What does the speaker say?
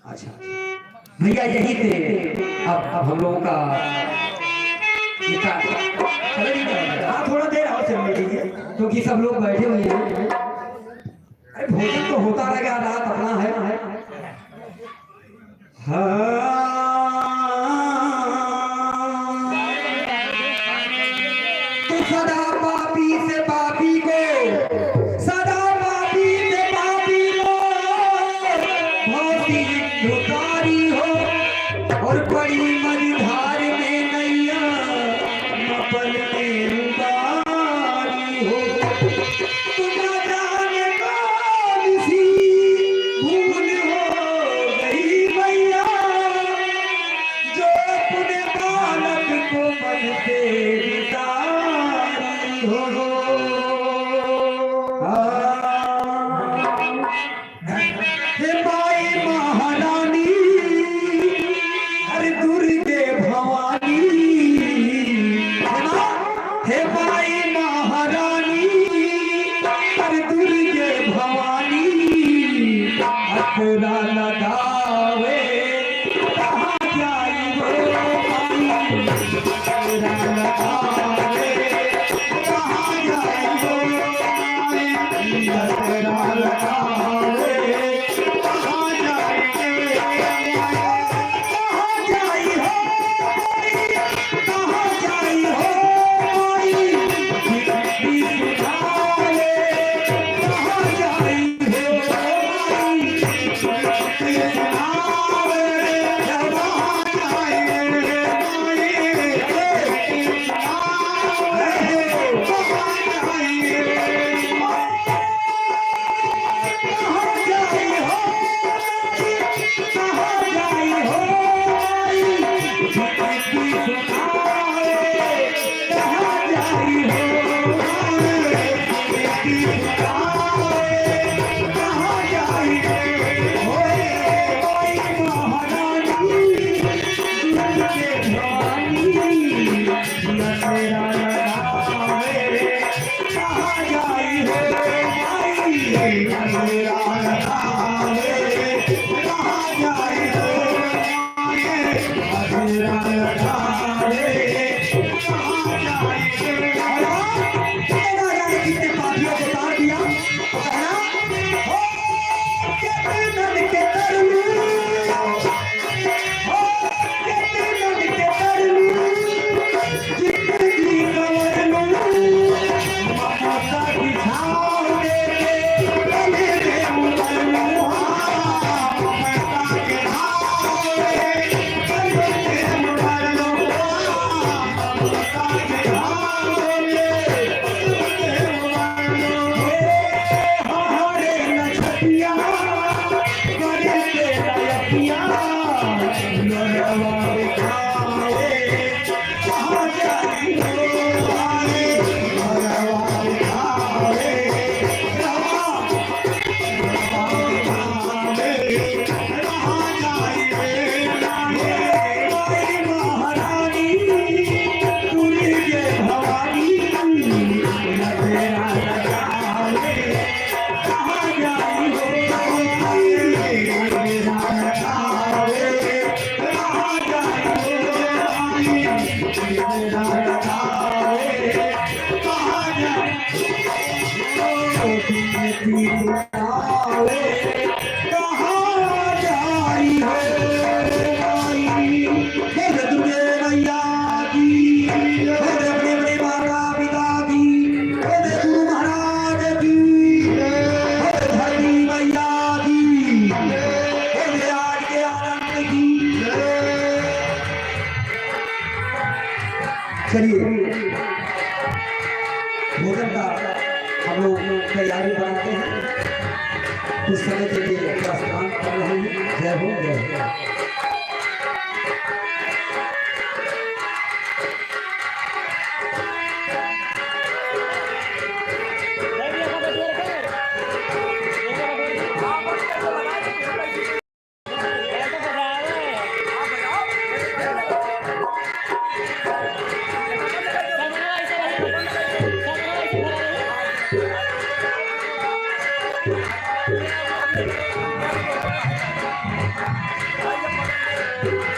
अच्छा भैया यही थे। अब हम लोगों का थोड़ा देर और चलने दीजिए क्योंकि सब लोग बैठे हुए हैं। अरे भोजन तो होता रहेगा, रात अपना है। तो सदा पापी से पापी को, सदा पापी से पापी को भौती उतारी हो और बड़ी मझधार में नैया मपल में उबारी हो। तुम जाने कौन सी भूल हो गई मैया जो अपने बालक को मन से बितारी हो। हे माई महारानी, हरे दुर्गे भवानी, हे माई महारानी, हरे दुर्गे भवानी, अपना लगावे कहाँ जाई हो माई, अपना लगावे कहाँ जाई हो माई, अपना लगावे कहाँ जाई हो माई, कहाँ जाई हो माई, कहाँ जाई हो माई, जिंदगी सुधारे कहाँ जाई हो माई, जिंदगी सुधारे कहाँ जाई हो महारानी, चलिए भोजन का हम लोग तैयारी बनाते हैं, कुछ समय के लिए प्रस्थान कर रहे हैं। जय हो जय हो। Thank you.